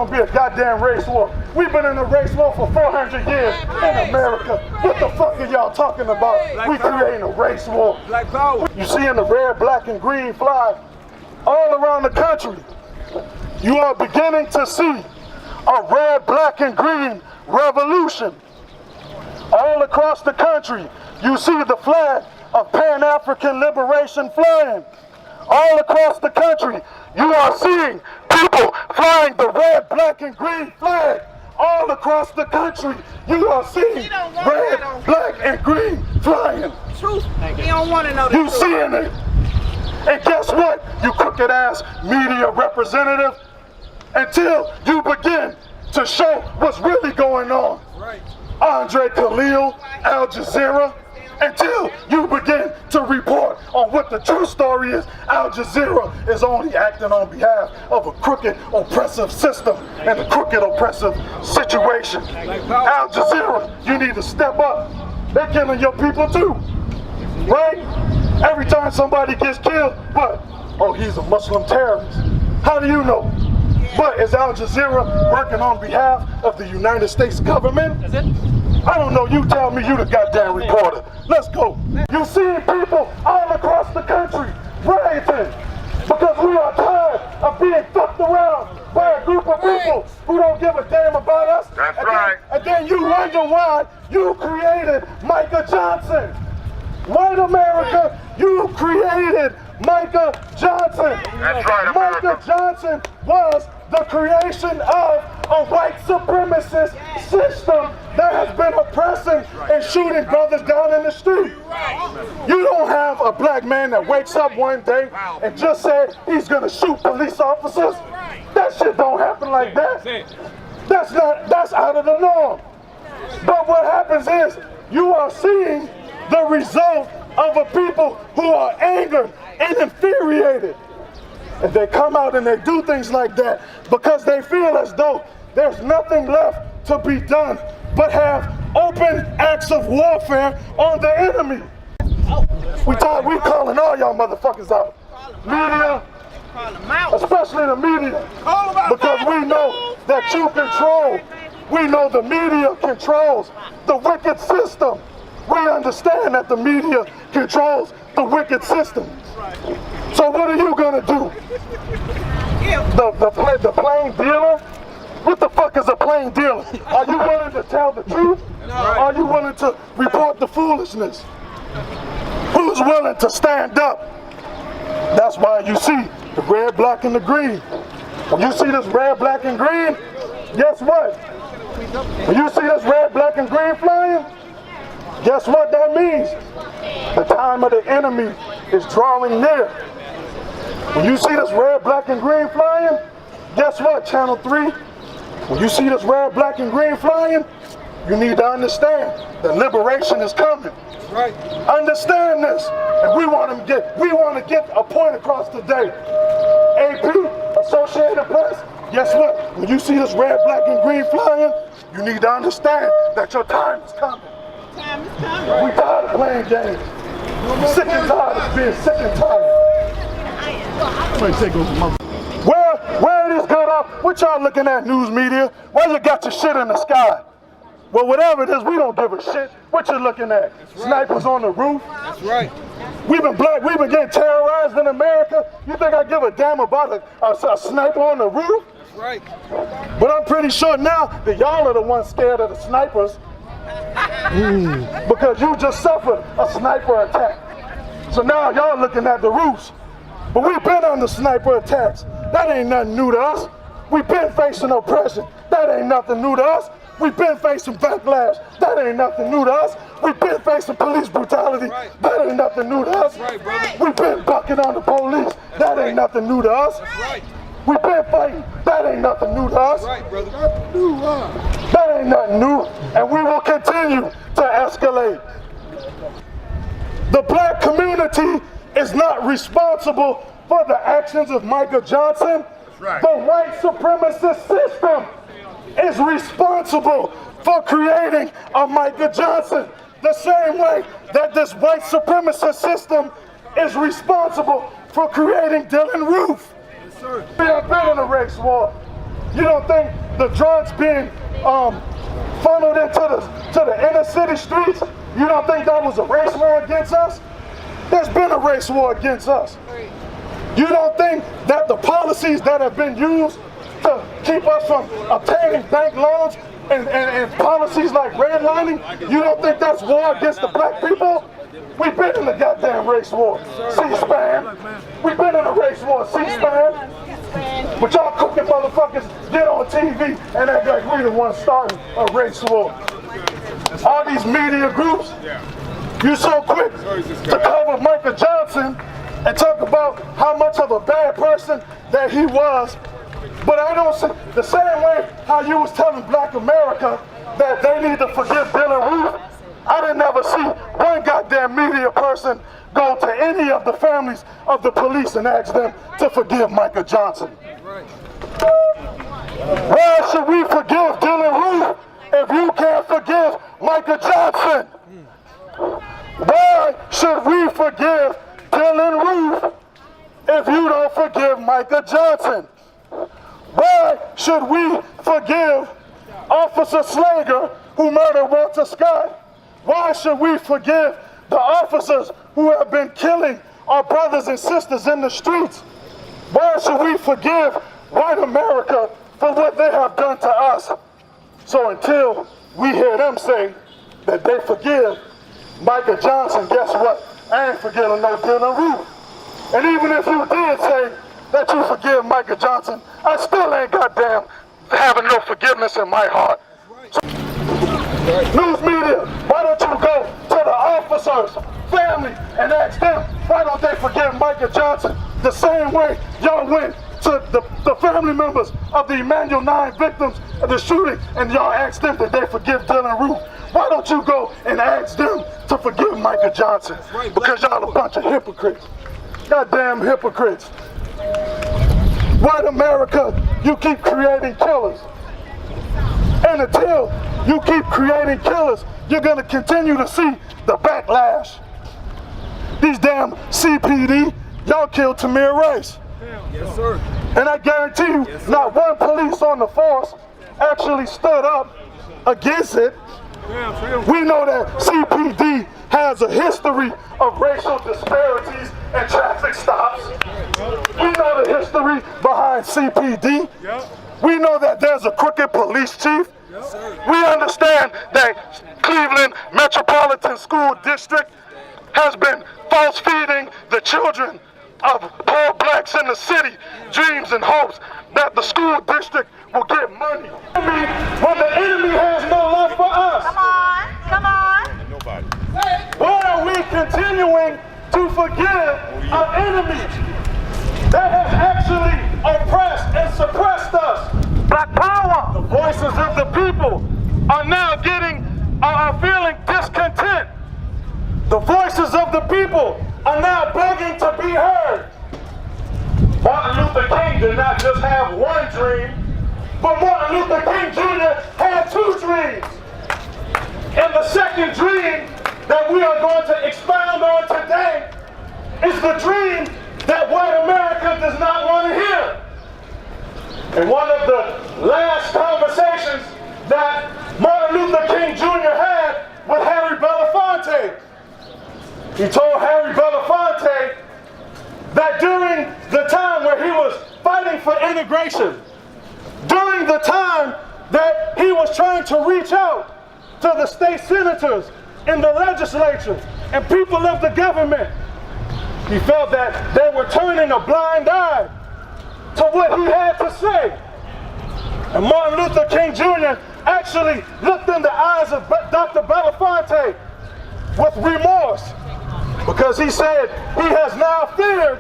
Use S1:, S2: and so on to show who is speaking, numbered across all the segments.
S1: gonna be a goddamn race war. We've been in a race war for 400 years in America. What the fuck are y'all talking about? We creating a race war. You seeing the red, black, and green flag all around the country. You are beginning to see a red, black, and green revolution. All across the country, you see the flag of Pan-African liberation flying. All across the country, you are seeing people flying the red, black, and green flag. All across the country, you are seeing red, black, and green flying.
S2: Truth. He don't want to know the truth.
S1: You seeing it. And guess what, you crooked ass media representative? Until you begin to show what's really going on.
S2: Right.
S1: Andre Khalil, Al Jazeera, until you begin to report on what the true story is. Al Jazeera is only acting on behalf of a crooked, oppressive system and a crooked, oppressive situation. Al Jazeera, you need to step up. They're killing your people too, right? Every time somebody gets killed, what? Oh, he's a Muslim terrorist. How do you know? But is Al Jazeera working on behalf of the United States government?
S2: Is it?
S1: I don't know, you tell me, you the goddamn reporter. Let's go. You see people all across the country rioting because we are tired of being fucked around by a group of people who don't give a damn about us.
S3: That's right.
S1: And then you wonder why you created Micha Johnson. White America, you created Micha Johnson.
S3: That's right, America.
S1: Micha Johnson was the creation of a white supremacist system that has been oppressing and shooting brothers down in the street. You don't have a black man that wakes up one day and just said he's gonna shoot police officers. That shit don't happen like that. That's out of the norm. But what happens is you are seeing the result of a people who are angered and infuriated. And they come out and they do things like that because they feel as though there's nothing left to be done but have open acts of warfare on the enemy. We calling all y'all motherfuckers out. Media, especially the media, because we know that you control. We know the media controls the wicked system. We understand that the media controls the wicked system. So what are you gonna do? The plain dealer? What the fuck is a plain dealer? Are you willing to tell the truth? Are you willing to report the foolishness? Who's willing to stand up? That's why you see the red, black, and the green. When you see this red, black, and green, guess what? When you see this red, black, and green flying, guess what that means? The time of the enemy is drawing near. When you see this red, black, and green flying, guess what, Channel 3? When you see this red, black, and green flying, you need to understand that liberation is coming.
S2: Right.
S1: Understand this. And we want to get a point across today. AP, Associated Press, guess what? When you see this red, black, and green flying, you need to understand that your time is coming.
S2: Time is coming.
S1: We tired of playing games. Sick and tired of being sick and tired. Where it is good up? What y'all looking at, news media? Why you got your shit in the sky? Well, whatever it is, we don't give a shit. What you looking at? Right. Snipers on the roof?
S2: That's right.
S1: We've been getting terrorized in America. You think I give a damn about a sniper on the roof?
S2: That's right.
S1: But I'm pretty sure now that y'all are the ones scared of the snipers. Because you just suffered a sniper attack. So now y'all looking at the roofs. But we've been under sniper attacks. That ain't nothing new to us. We've been facing oppression. That ain't nothing new to us. We've been facing backlash. That ain't nothing new to us. We've been facing police brutality. Right. That ain't nothing new to us.
S2: Right, brother.
S1: We've been bucking on the police. That ain't nothing new to us.
S2: That's right.
S1: We've been fighting. That ain't nothing new to us.
S2: Right, brother.
S1: That ain't nothing new. And we will continue to escalate. The black community is not responsible for the actions of Micha Johnson.
S3: Right.
S1: The white supremacist system is responsible for creating a Micha Johnson. The same way that this white supremacist system is responsible for creating Dylan Roof.
S2: Yes, sir.
S1: We have been in a race war. You don't think the drugs being funneled into the inner city streets, you don't think that was a race war against us? There's been a race war against us. You don't think that the policies that have been used to keep us from obtaining bank loans and policies like redlining, you don't think that's war against the black people? We've been in the goddamn race war. C-SPAN. We've been in a race war. C-SPAN. But y'all cooking motherfuckers get on TV and act like we the ones starting a race war. All these media groups, you so quick to cover Michael Johnson and talk about how much of a bad person that he was. But I don't see the same way how you was telling Black America that they need to forgive Dylan Roof. I didn't ever see one goddamn media person go to any of the families of the police and ask them to forgive Michael Johnson. Why should we forgive Dylan Roof if you can't forgive Michael Johnson? Why should we forgive Dylan Roof if you don't forgive Michael Johnson? Why should we forgive Officer Slager who murdered Walter Scott? Why should we forgive the officers who have been killing our brothers and sisters in the streets? Why should we forgive white America for what they have done to us? So until we hear them say that they forgive Michael Johnson, guess what? I ain't forgiving no Dylan Roof. And even if you did say that you forgive Michael Johnson, I still ain't goddamn having no forgiveness in my heart. News media, why don't you go to the officers' family and ask them, why don't they forgive Michael Johnson the same way y'all went to the family members of the Emanuel 9 victims of the shooting and y'all asked them that they forgive Dylan Roof? Why don't you go and ask them to forgive Michael Johnson? Because y'all a bunch of hypocrites. Goddamn hypocrites. White America, you keep creating killers. And until you keep creating killers, you're going to continue to see the backlash. These damn CPD, y'all killed Tamir Rice.
S3: Yes, sir.
S1: And I guarantee you, not one police on the force actually stood up against it. We know that CPD has a history of racial disparities and traffic stops. We know the history behind CPD. We know that there's a crooked police chief. We understand that Cleveland Metropolitan School District has been false feeding the children of poor blacks in the city dreams and hopes that the school district will get money. When the enemy has no love for us.
S4: Come on.
S3: Nobody.
S1: Why are we continuing to forgive our enemies that have actually oppressed and suppressed us? Black power. The voices of the people are now are feeling discontent. The voices of the people are now begging to be heard. Martin Luther King did not just have one dream, but Martin Luther King Jr. had two dreams. And the second dream that we are going to expound on today is the dream that white America does not want to hear. In one of the last conversations that Martin Luther King Jr. had with Harry Belafonte, he told Harry Belafonte that during the time where he was fighting for integration, during the time that he was trying to reach out to the state senators in the legislature and people of the government, he felt that they were turning a blind eye to what he had to say. And Martin Luther King Jr. actually looked in the eyes of Dr. Belafonte with remorse, because he said he has now feared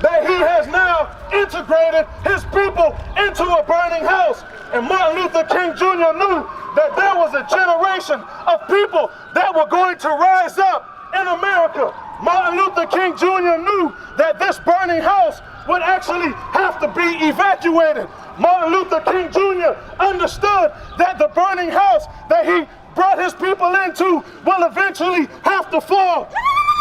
S1: that he has now integrated his people into a burning house. And Martin Luther King Jr. knew that there was a generation of people that were going to rise up in America. Martin Luther King Jr. knew that this burning house would actually have to be evacuated. Martin Luther King Jr. understood that the burning house that he brought his people into will eventually have to fall.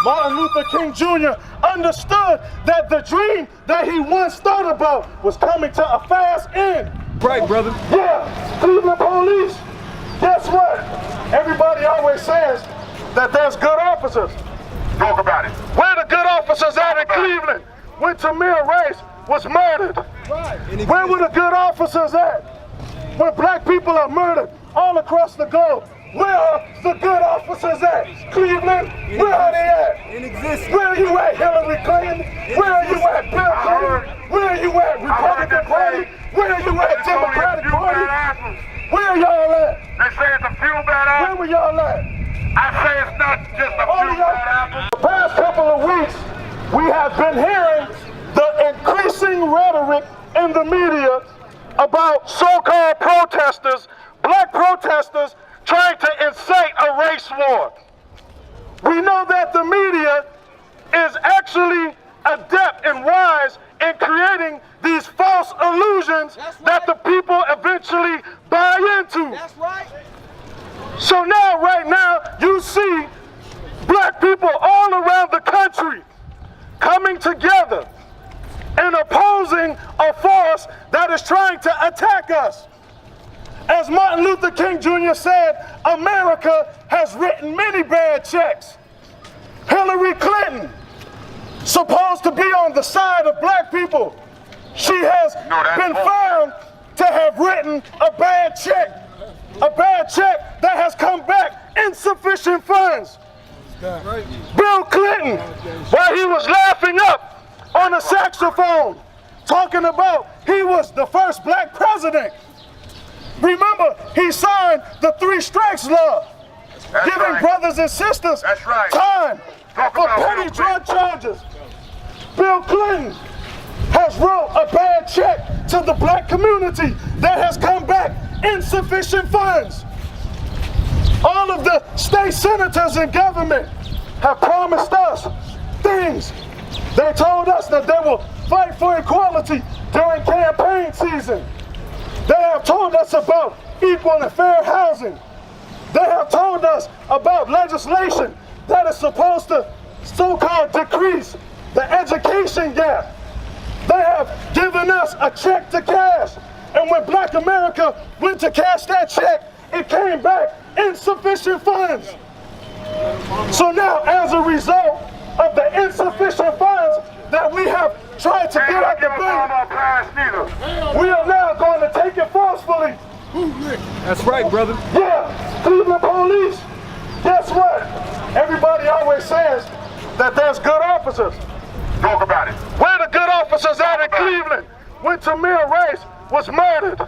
S1: Martin Luther King Jr. understood that the dream that he once thought about was coming to a fast end.
S3: Right, brother.
S1: Yeah, Cleveland police. Guess what? Everybody always says that there's good officers.
S4: Talk about it.
S1: Where the good officers at in Cleveland when Tamir Rice was murdered? Where were the good officers at when black people are murdered all across the globe? Where are the good officers at? Cleveland, where are they at?
S3: In existence.
S1: Where are you at, Hillary Clinton? Where are you at, Bill Clinton? Where are you at, Republican Party? Where are you at, Democratic Party? Where are y'all at?
S4: They say it's a few bad
S1: Where
S4: apples.
S1: were y'all at?
S4: I say it's not just a few bad apples.
S1: The past couple of weeks, we have been hearing the increasing rhetoric in the media about so-called protesters, black protesters, trying to incite a race war. We know that the media is actually adept and wise in creating these false illusions that the people eventually buy into.
S3: That's right.
S1: So now, right now, you see black people all around the country coming together and opposing a force that is trying to attack us. As Martin Luther King Jr. said, America has written many bad checks. Hillary Clinton, supposed to be on the side of black people, she has been found to have written a bad check that has come back insufficient funds. Bill Clinton, while he was laughing up on a saxophone, talking about he was the first black president. Remember, he signed the 3 Strikes Law, giving brothers and sisters time for petty drug charges. Bill Clinton has wrote a bad check to the black community that has come back insufficient funds. All of the state senators and government have promised us things. They told us that they will fight for equality during campaign season. They have told us about equal and fair housing. They have told us about legislation that is supposed to so-called decrease the education gap. They have given us a check to cash. And when Black America went to cash that check, it came back insufficient funds. So now, as a result of the insufficient funds that we have tried to get out the bank, we are now going to take it forcefully.
S3: That's right, brother.
S1: Yeah, Cleveland police. Guess what? Everybody always says that there's good officers.
S4: Talk about it.
S1: Where the good officers at in Cleveland when Tamir Rice was murdered?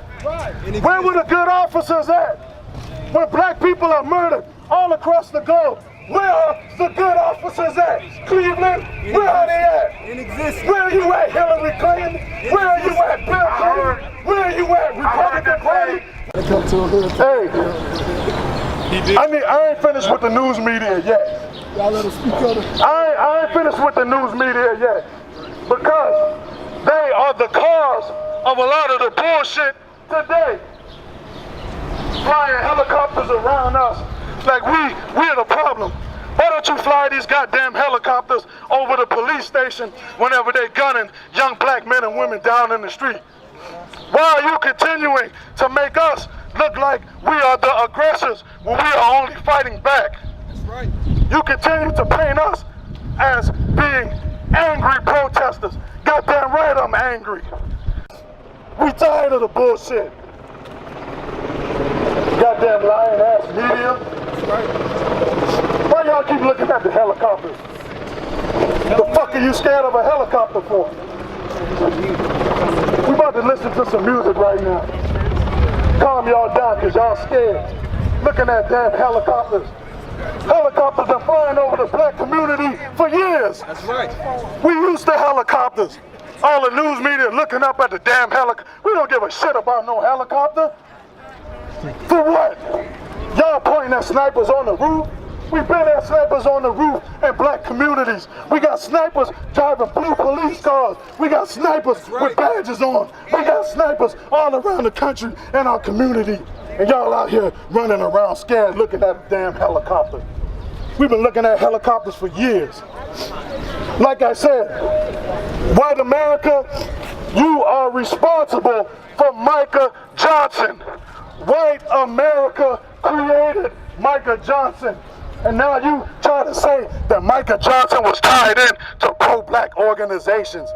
S1: Where were the good officers at when black people are murdered all across the globe? Where are the good officers at? Cleveland, where are they at?
S3: In existence.
S1: Where are you at, Hillary Clinton? Where are you at, Bill Clinton? Where are you at, Republican Party? Hey, I ain't finished with the news media yet. I ain't finished with the news media yet, because they are the cause of a lot of the bullshit today. Flying helicopters around us like we're the problem. Why don't you fly these goddamn helicopters over the police station whenever they're gunning young black men and women down in the street? Why are you continuing to make us look like we are the aggressors when we are only fighting back?
S3: That's right.
S1: You continue to paint us as being angry protesters. Goddamn right I'm angry. We tired of the bullshit. Goddamn lying ass media. Why y'all keep looking at the helicopters? The fuck are you scared of a helicopter for? We about to listen to some music right now. Calm y'all down because y'all scared. Looking at damn helicopters. Helicopters are flying over the black community for years.
S3: That's right.
S1: We used to helicopters. All the news media looking up at the damn helicopter. We don't give a shit about no helicopter. For what? Y'all pointing at snipers on the roof? We've been at snipers on the roof in black communities. We got snipers driving blue police cars. We got snipers with badges on. We got snipers all around the country and our community. And y'all out here running around scared looking at a damn helicopter. We've been looking at helicopters for years. Like I said, white America, you are responsible for Micha Johnson. White America created Micha Johnson. And now you try to say that Micha Johnson was tied in to pro-black organizations.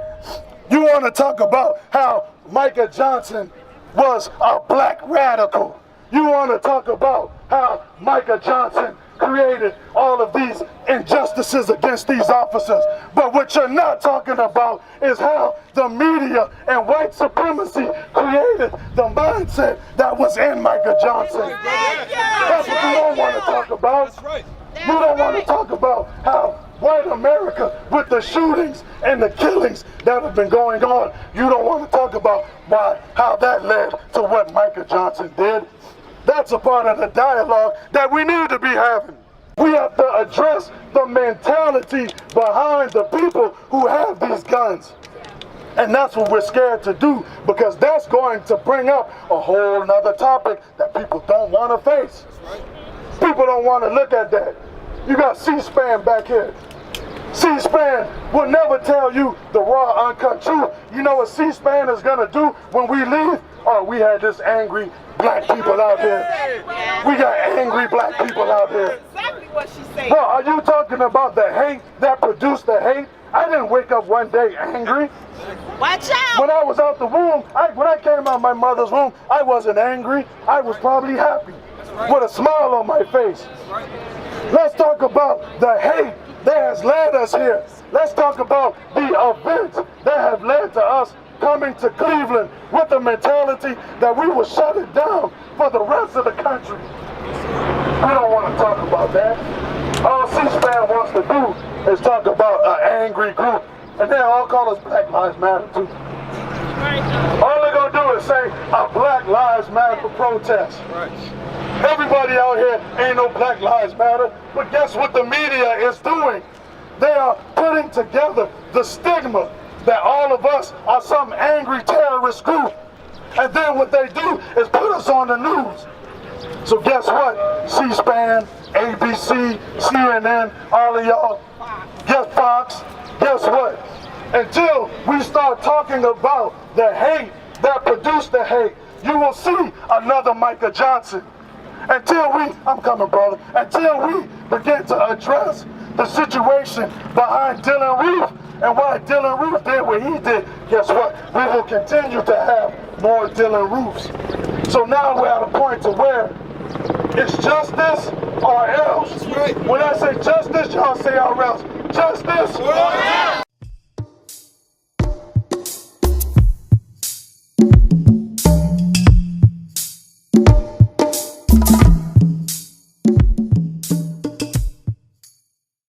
S1: You want to talk about how Micha Johnson was a black radical. You want to talk about how Micha Johnson created all of these injustices against these officers. But what you're not talking about is how the media and white supremacy created the mindset that was in Micha Johnson. That's what you don't want to talk about. You don't want to talk about how white America, with the shootings and the killings that have been going on, you don't want to talk about how that led to what Micha Johnson did. That's a part of the dialogue that we need to be having. We have to address the mentality behind the people who have these guns. And that's what we're scared to do, because that's going to bring up a whole nother topic that people don't want to face. People don't want to look at that. You got C-SPAN back here. C-SPAN will never tell you the raw, uncut truth. You know what C-SPAN is going to do when we leave? Oh, we had this angry black people out here. We got angry black people out here.
S2: Exactly what she said.
S1: Bro, are you talking about the hate that produced the hate? I didn't wake up one day angry.
S2: Watch out!
S1: When I was out the womb, when I came out of my mother's womb, I wasn't angry. I was probably happy with a smile on my face. Let's talk about the hate that has led us here. Let's talk about the events that have led to us coming to Cleveland with the mentality that we will shut it down for the rest of the country. We don't want to talk about that. All C-SPAN wants to do is talk about an angry group. And then all call us Black Lives Matter too. All they're going to do is say a Black Lives Matter protest. Everybody out here ain't no Black Lives Matter, but guess what the media is doing? They are putting together the stigma that all of us are some angry terrorist group. And then what they do is put us on the news. So guess what? C-SPAN, ABC, CNN, all of y'all, guess Fox, guess what? Until we start talking about the hate that produced the hate, you will see another Micha Johnson. Until we begin to address the situation behind Dylan Roof and why Dylan Roof did what he did, guess what? We will continue to have more Dylan Roofs. So now we're at a point to where it's justice or else. When I say justice, y'all say or else. Justice or else.